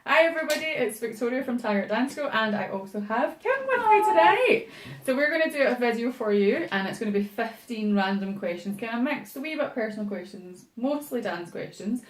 Hi everybody, it's Victoria from Taggart Dance School and I also have Kim with me today. So we're going to do a video for you and it's going to be 15 random questions, kind of mixed, a wee bit personal questions, mostly dance questions,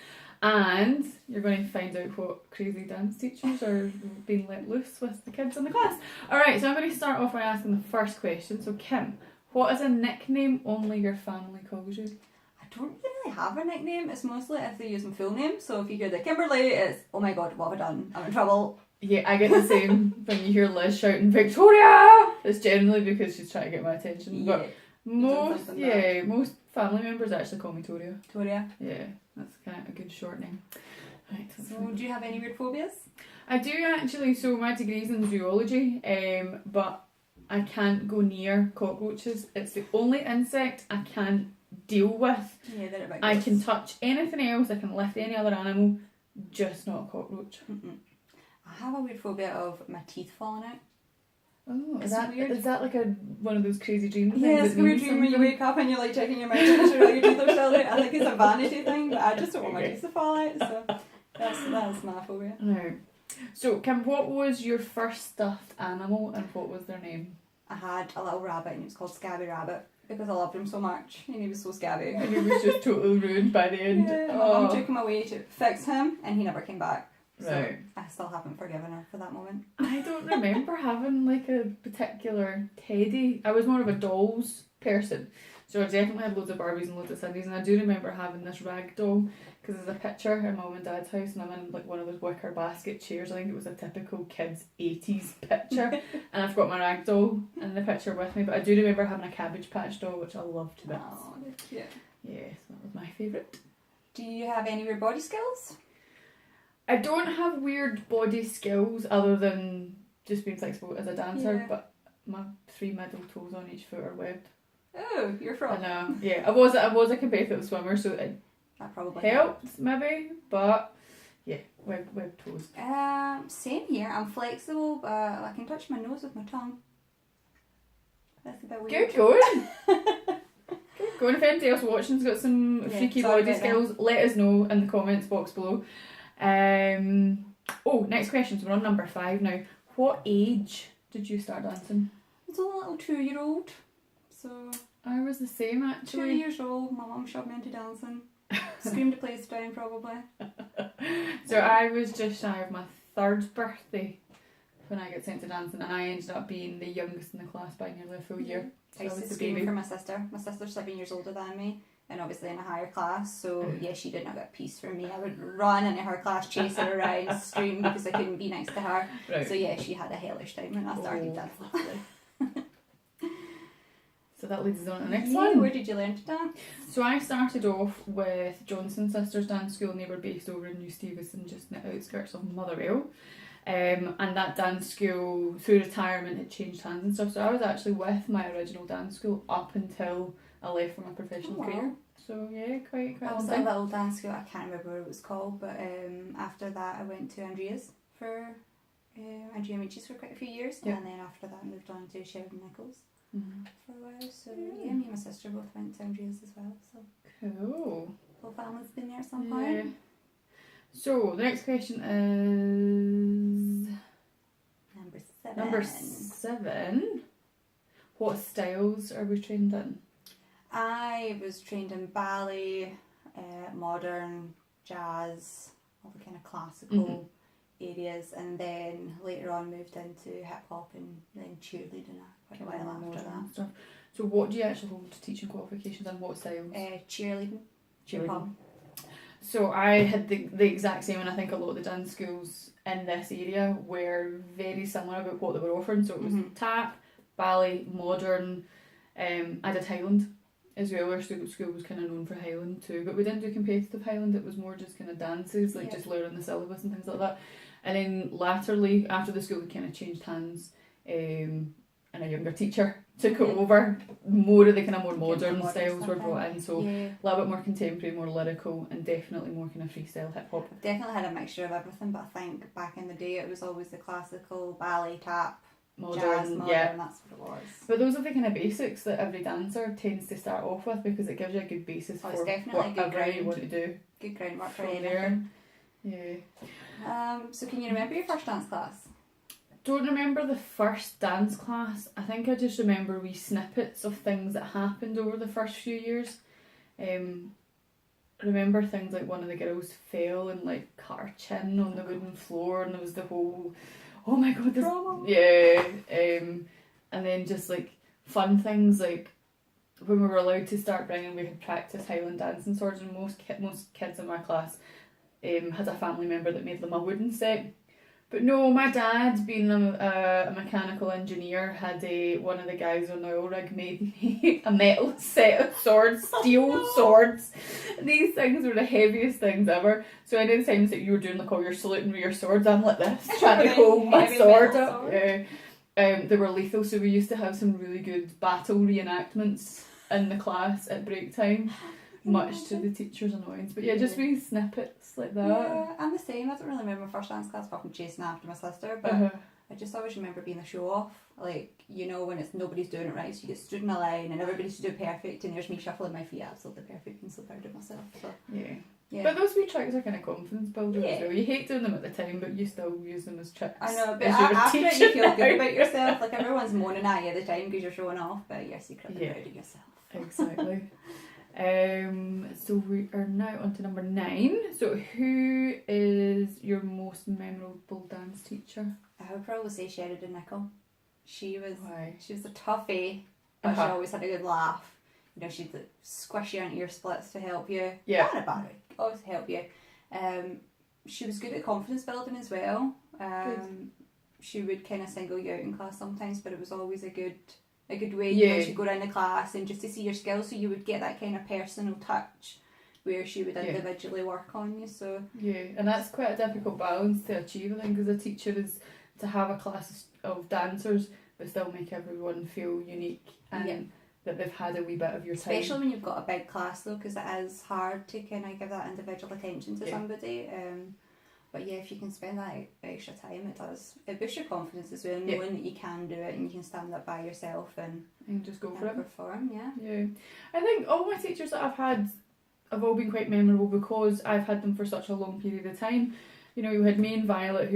and you're going to find out what crazy dance teachers are being let loose with the kids in the class. Alright, so I'm going to start off by asking the first question. So Kim, what is a nickname only your family calls you? I don't really have a nickname. It's mostly if they use my full name. So if you hear the Kimberly, it's oh my god, what have I done? I'm in trouble. Yeah, I get the same when you hear Liz shouting Victoria. It's generally because she's trying to get my attention. But most family members actually call me Toria. Toria. Yeah, that's kind of a good shortening. Right. So do you have any weird phobias? I do actually. So my degree's in zoology, but I can't go near cockroaches. It's the only insect I can't deal with. Yeah, they're about I can touch anything else, I can lift any other animal, just not a cockroach. I have a weird phobia of my teeth falling out. Oh, It's weird. Is that like one of those crazy dream things? Yeah, it's a weird dream when you wake up and you're like checking your mouth to make sure your teeth are still there. I think it's a vanity thing, but I just don't want my teeth to fall out, so that's my phobia. No. So Kim, what was your first stuffed animal and what was their name? I had a little rabbit and it was called Scabby Rabbit because I loved him so much and he was so scabby. And he was just totally ruined by the end. Yeah, my mum took him away to fix him and he never came back. So Right. I still haven't forgiven her for that moment. I don't remember having like a particular teddy. I was more of a dolls person. So I definitely had loads of Barbies and loads of Cindy's, and I do remember having this rag doll because there's a picture in my mum and dad's house and I'm in like one of those wicker basket chairs. I think it was a typical kids 80s picture and I've got my rag doll in the picture with me, but I do remember having a Cabbage Patch doll which I loved to bits. Oh, they're cute. Yes, that was my favourite. Do you have any weird body skills? I don't have weird body skills other than just being flexible as a dancer, but my 3 middle toes on each foot are webbed. Oh, you're from. I know. Yeah, I was a competitive swimmer, so it That probably helped maybe, but yeah, webbed toes. Same here. I'm flexible, but I can touch my nose with my tongue. That's a bit weird. Good going. Good going. If anybody else watching's got some freaky body skills, let us know in the comments box below. Next question. So we're on number 5 now. What age did you start dancing? It's a little 2-year-old. So I was the same 2 actually. years old. My mum shoved me into dancing. Screamed the place down probably. So I was just shy of my 3rd birthday when I got sent to dancing, and I ended up being the youngest in the class by nearly a full year. So I used to scream for my sister. My sister's 7 years older than me, and obviously in a higher class, so yeah, she didn't have a piece for me. I would run into her class, chase her around, scream because I couldn't be next to her. Right. So yeah, she had a hellish time when I started dancing. So that leads us on to the next Yeah, one. where did you learn to dance? So I started off with Johnson Sisters Dance School, and they were based over in New Stevenston, just in the outskirts of Motherwell. And that dance school, through retirement, had changed hands and stuff. So I was actually with my original dance school up until I left for my professional career. So yeah, quite I a was long at a time. little dance school, I can't remember what it was called, but after that I went to Andrea's for Andrea Meaches for quite a few years, and then after that I moved on to Sheridan Nichols for a while. So yeah, me and my sister both went to Andrea's as well. So Cool. whole family's been there at some point. So the next question is Number 7. number 7. What styles are we trained in? I was trained in ballet, modern, jazz, all the kind of classical areas, and then later on moved into hip hop and then cheerleading quite a while after that. Stuff. So what do you actually hold teaching qualifications and what styles? Cheerleading. Cheerleading. So I had the exact same, and I think a lot of the dance schools in this area were very similar about what they were offering. So it was tap, ballet, modern. I did Highland as well. Our school was kind of known for Highland too, but we didn't do competitive Highland. It was more just kind of dances, like just learning the syllabus and things like that. And then latterly, after the school had kind of changed hands, and a younger teacher took it over, more of the kind of more modern styles were brought in, so a little bit more contemporary, more lyrical, and definitely more kind of freestyle hip hop. Definitely had a mixture of everything, but I think back in the day it was always the classical, ballet, tap, modern, jazz, modern, that's what it was. But those are the kind of basics that every dancer tends to start off with, because it gives you a good basis for definitely whatever you want to do. Good groundwork for from anything. there. Yeah. So can you remember your first dance class? Don't remember the first dance class. I think I just remember wee snippets of things that happened over the first few years. I remember things like one of the girls fell and like cut her chin on the wooden floor, and there was the whole, oh my god, this, Drama. yeah. And then just like fun things like when we were allowed to start bringing, we had practiced Highland dancing swords, and most kids in my class had a family member that made them a wooden set. But no, my dad, being a mechanical engineer, had one of the guys on the oil rig made me a metal set of swords, steel swords. These things were the heaviest things ever. So any of the times that you were doing like all your saluting with your swords, I'm like this, trying to hold my Heavy sword metal up. sword. Yeah. They were lethal, so we used to have some really good battle reenactments in the class at break time. Much to the teacher's annoyance, but yeah, just wee snippets like that. Yeah, I'm the same. I don't really remember my first dance class apart from chasing after my sister, but I just always remember being a show off. Like, you know, when it's nobody's doing it right, so you get stood in a line and everybody should do it perfect, and there's me shuffling my feet absolutely perfect and so proud of myself. So yeah. But those wee tricks are kind of confidence builders as well. You hate doing them at the time, but you still use them as tricks. I know, but as you're after it, teaching you feel good about yourself. Like, everyone's moaning at you at the time because you're showing off, but you're secretly proud of yourself. Exactly. So we are now on to number 9. So who is your most memorable dance teacher? I would probably say Sheridan Nicol. She was Why? She was a toughie, but she always had a good laugh. You know, she'd like, squish you into your splits to help you. Yeah. Not about it. Always help you. She was good at confidence building as well. She would kind of single you out in class sometimes, but it was always a good way. You know, she'd go around the class and just to see your skills, so you would get that kind of personal touch where she would individually work on you. So and that's quite a difficult balance to achieve, I think, as a teacher, is to have a class of dancers but still make everyone feel unique and that they've had a wee bit of your time. Especially when you've got a big class though, because it is hard to kind of give that individual attention to somebody. But yeah, if you can spend that extra time, it boosts your confidence as well, knowing that you can do it and you can stand up by yourself and just go for it. Perform, yeah. I think all my teachers that I've had have all been quite memorable because I've had them for such a long period of time. You know, you had me and Violet,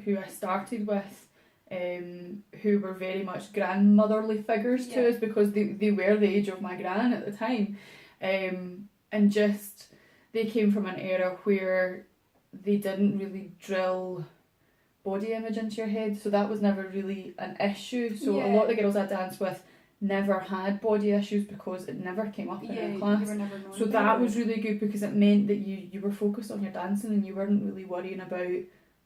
who I started with, who were very much grandmotherly figures to us because they were the age of my gran at the time. And just, they came from an era where they didn't really drill body image into your head, so that was never really an issue. So a lot of the girls I danced with never had body issues because it never came up in our class. You were never known so that was really good because it meant that you were focused on your dancing and you weren't really worrying about,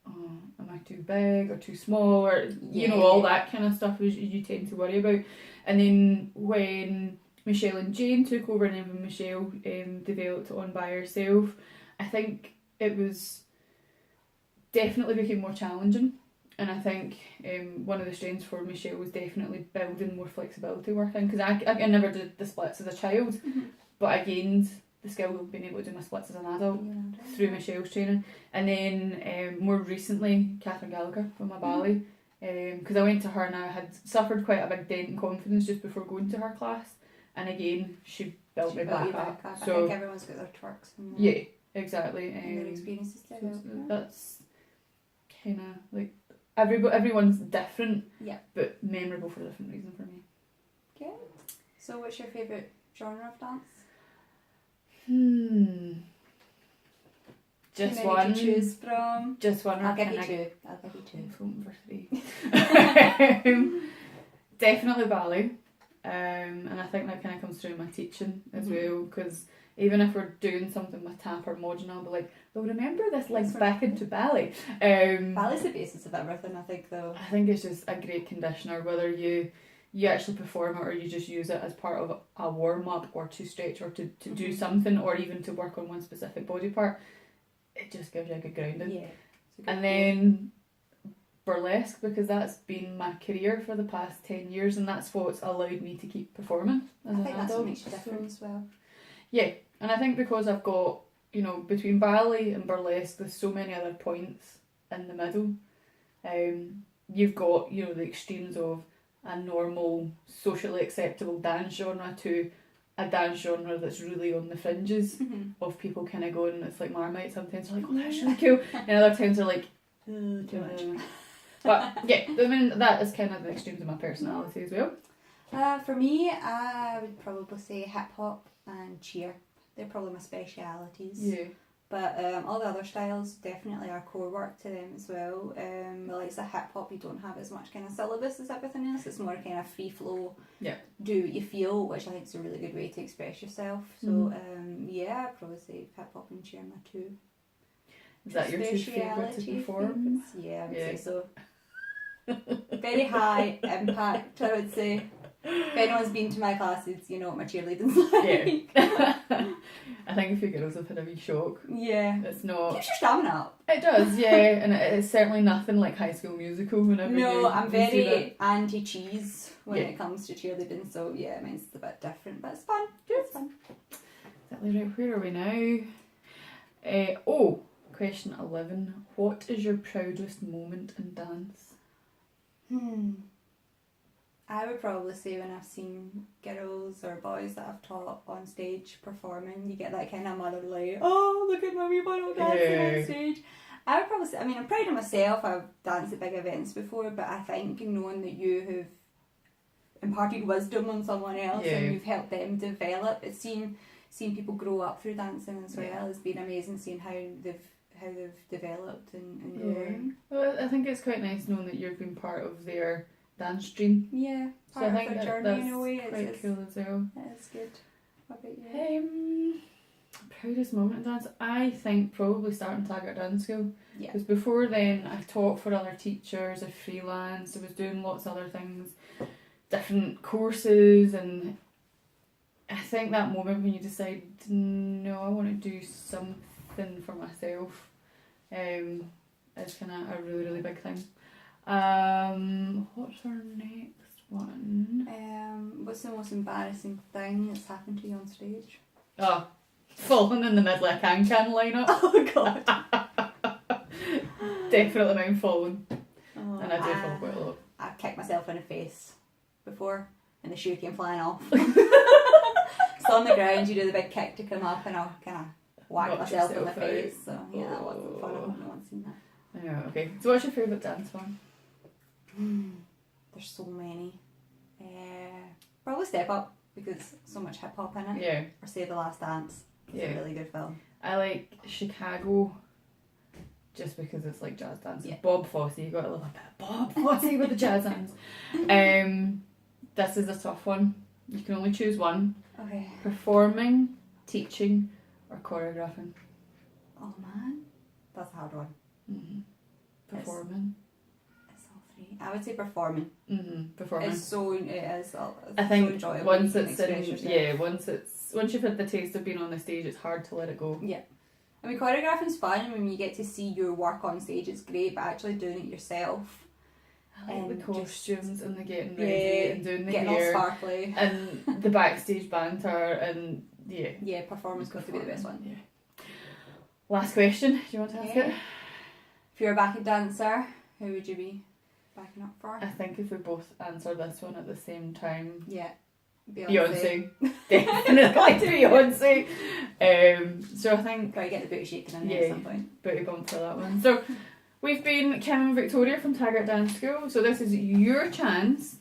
am I too big or too small, or you know, all that kind of stuff you tend to worry about. And then when Michelle and Jane took over, and then when Michelle developed on by herself, I think it was definitely became more challenging. And I think one of the strengths for Michelle was definitely building more flexibility working, because I never did the splits as a child, but I gained the skill of being able to do my splits as an adult through Michelle's training. And then more recently, Catherine Gallagher from my ballet, because I went to her and I had suffered quite a big dent in confidence just before going to her class, and again she built me back up. So I think everyone's got their twerks. Yeah, exactly. And their experiences too. So that's kind of like everyone's different, but memorable for a different reason for me. Okay. So what's your favourite genre of dance? Just one. To choose from. Just one. I'll give you two. I'm voting for 3. Definitely ballet. And I think that kind of comes through in my teaching as well, because even if we're doing something with tap or modern, I'll be like, well, remember this links back into ballet. Ballet's the basis of everything, I think, though. I think it's just a great conditioner, whether you actually perform it or you just use it as part of a warm-up or to stretch or to do something, or even to work on one specific body part. It just gives you a good grounding. Yeah. And then burlesque, because that's been my career for the past 10 years, and that's what's allowed me to keep performing as an adult. I think that's what makes you different as well. Yeah, and I think because I've got, you know, between ballet and burlesque, there's so many other points in the middle. You've got, you know, the extremes of a normal, socially acceptable dance genre to a dance genre that's really on the fringes of people kind of going, it's like Marmite. Sometimes they're like, oh, that's really cool. And other times they're like, Too much. But yeah, I mean that is kind of the extremes of my personality as well. For me, I would probably say hip hop and cheer. They're probably my specialities. Yeah. But all the other styles definitely are core work to them as well. Like the hip hop, you don't have as much kind of syllabus as everything else. It's more kind of free flow. Yeah. Do what you feel, which I think is a really good way to express yourself. So yeah, I'd probably say hip hop and cheer are my two. Is that your two favourite to perform? Yeah, I would say so. Very high impact, I would say. If anyone's been to my classes, you know what my cheerleading's like. Yeah. I think a few girls have had a wee shock. Yeah. It's not. Keeps your stamina up. It does, yeah, and it's certainly nothing like High School Musical. Whenever No, I'm you see very anti-cheese when Yeah. it comes to cheerleading, so yeah, mine's a bit different, but it's fun. Good. It's fun. Exactly right. Where are we now? Question 11. What is your proudest moment in dance? I would probably say when I've seen girls or boys that I've taught on stage performing, you get that kind of motherly, oh, look at my wee bottle dancing on stage. I would probably say, I mean, I'm proud of myself. I've danced at big events before, but I think knowing that you have imparted wisdom on someone else and you've helped them develop, it's seeing people grow up through dancing as well has been amazing, seeing how they've developed and grown. Well, I think it's quite nice knowing that you've been part of their dance stream. Yeah, So part I of think their journey that's in a way. quite It's cool as well. It's good. What about you? Proudest moment in dance? I think probably starting Taggart Dance School. Yeah. Because before then I taught for other teachers, I freelanced, I was doing lots of other things, different courses, and I think that moment when you decide, no, I want to do something for myself, is kind of a really, really big thing. What's our next one? What's the most embarrassing thing that's happened to you on stage? Oh, falling in the middle of a can lineup. Oh god. Definitely mine falling. Oh, And I do fall quite a lot. I've kicked myself in the face before and the shoe came flying off. So on the ground you do the big kick to come up and I'll kind of whack Knock myself in the yourself out. face. So yeah, that wasn't fun. I hope no one's seen that. Yeah, okay. So what's your favourite dance one? There's so many. Probably Step Up because so much hip hop in it. Yeah. Or Save the Last Dance. It's a really good film. I like Chicago just because it's like jazz dancing. Yeah. Bob Fosse, you gotta love a bit of Bob Fosse with the jazz hands. This is a tough one. You can only choose one. Okay. Performing, teaching, or choreographing. Oh man, that's a hard one. Performing. It's all three. I would say performing. Performing. It's so it's I think so enjoyable. once You can it's express in, yourself. once you've had the taste of being on the stage, it's hard to let it go. Yeah. I mean, choreographing's fun when you get to see your work on stage. It's great, but actually doing it yourself. I like the And costumes and the getting ready and doing the getting all hair sparkly. and the backstage banter and Yeah, performance got to be the best one. Yeah. Last question. Do you want to ask it? If you're a backing dancer, who would you be backing up for? I think if we both answer this one at the same time, Yeah. Beyonce. Definitely Beyonce. So I think Gotta get the booty shaking in there at some point. booty bump for that one. So we've been Kim and Victoria from Taggart Dance School. So this is your chance.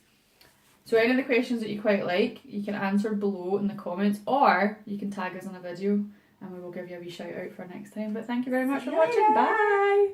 So any of the questions that you quite like, you can answer below in the comments, or you can tag us on a video and we will give you a wee shout out for next time. But thank you very much for watching. Bye!